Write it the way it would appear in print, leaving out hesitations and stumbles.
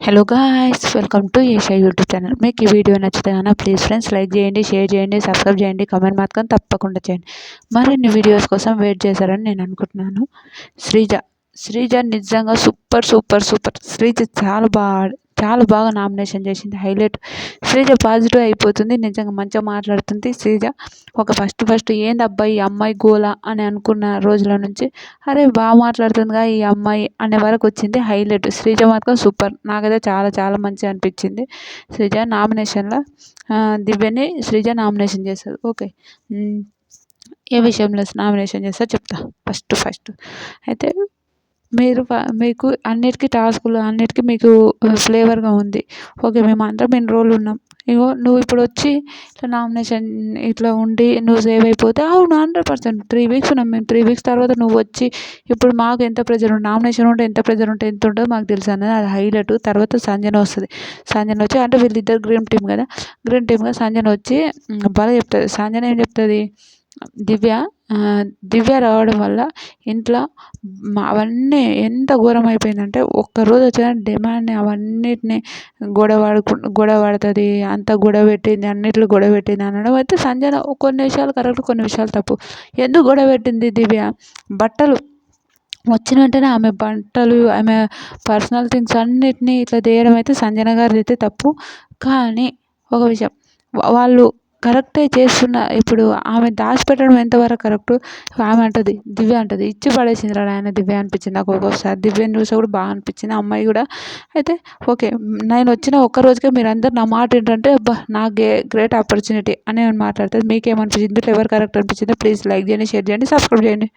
Hello guys, welcome to Asia YouTube channel. మీకు ఈ video నచ్చితే కనుక ప్లీజ్ ఫ్రెండ్స్ లైక్ చేయండి, షేర్ చేయండి, సబ్స్క్రైబ్ చేయండి, కామెంట్ మాత్రం తప్పకుండా చేయండి. మరిన్ని వీడియోస్ కోసం వెయిట్ చేశారని నేను అనుకుంటున్నాను. శ్రీజ శ్రీజ నిజంగా సూపర్ సూపర్ సూపర్. శ్రీజ చాలా బాగా నామినేషన్ చేసింది. హైలైట్. శ్రీజ పాజిటివ్ అయిపోతుంది. నిజంగా మంచిగా మాట్లాడుతుంది శ్రీజ. ఒక ఫస్ట్ ఏంది అబ్బాయి ఈ అమ్మాయి గోల అని అనుకున్న రోజుల నుంచి అరే బాగా మాట్లాడుతుందిగా ఈ అమ్మాయి అనే వరకు వచ్చింది. హైలైట్. శ్రీజ మాత్రం సూపర్. నాకైతే చాలా చాలా మంచిగా అనిపించింది. శ్రీజ నామినేషన్లో దివ్యని శ్రీజ నామినేషన్ చేస్తారు. ఓకే, ఏ విషయంలో నామినేషన్ చేస్తారో చెప్తా. ఫస్ట్ అయితే మీకు అన్నిటికీ టాస్కులు అన్నిటికీ మీకు ఫ్లేవర్గా ఉంది. ఓకే, మేము అందరం ఇన్ని రోజులు ఉన్నాం. ఇగో నువ్వు ఇప్పుడు వచ్చి ఇట్లా నామినేషన్ ఇట్లా ఉండి నువ్వు సేవ్ అయిపోతే అవును 100%. 3 వీక్స్ ఉన్నాం మేము. 3 వీక్స్ తర్వాత నువ్వు వచ్చి ఇప్పుడు మాకు ఎంత ప్రెజర్ ఉంటుంది, నామినేషన్ ఉంటే ఎంత ప్రెజర్ ఉంటే ఎంత ఉంటుందో మాకు తెలుసు అన్నది. అది హైలైట్. తర్వాత సంజన వస్తుంది. సంజన వచ్చి అంటే వీళ్ళిద్దరు గ్రీన్ టీమ్ కదా, గ్రీన్ టీమ్గా సంజన వచ్చి బాగా చెప్తుంది. సంజన ఏం చెప్తుంది, దివ్య రావడం వల్ల ఇంట్లో అవన్నీ ఎంత ఘోరం అయిపోయిందంటే ఒక్కరోజు వచ్చిన డిమాండ్ని అవన్నిటిని గొడవ పడుతుంది, అంత గొడవ పెట్టింది, అన్నిట్లో గొడవ పెట్టింది అనడం అయితే సంజన కొన్ని విషయాలు కరెక్ట్, కొన్ని విషయాలు తప్పు. ఎందుకు గొడవ పెట్టింది దివ్య? బట్టలు వచ్చిన వెంటనే ఆమె బట్టలు, ఆమె పర్సనల్ థింగ్స్ అన్నిటినీ ఇట్లా తీయడం అయితే సంజన గారిది అయితే తప్పు. కానీ ఒక విషయం, వాళ్ళు కరెక్టే చేస్తున్న. ఇప్పుడు ఆమె దాచిపెట్టడం ఎంతవరకు కరెక్టు? ఆమె అంటది, దివ్య అంటది ఇచ్చి పడేసింది రా ఆయన దివ్య అనిపించింది నాకు. ఒక్కొక్కసారి దివ్యని చూసి కూడా బాగా అనిపించింది, అమ్మాయి కూడా. అయితే ఓకే, నేను వచ్చిన ఒక్క రోజుకే మీరు అందరు నా మాట ఏంటంటే అబ్బా నాకు గ్రేట్ ఆపర్చునిటీ అని మాట్లాడుతుంది. మీకేమనిపించింది? ఎవరు కరెక్ట్ అనిపించిందో ప్లీజ్ లైక్ చేయండి, షేర్ చేయండి, సబ్స్క్రైబ్ చేయండి.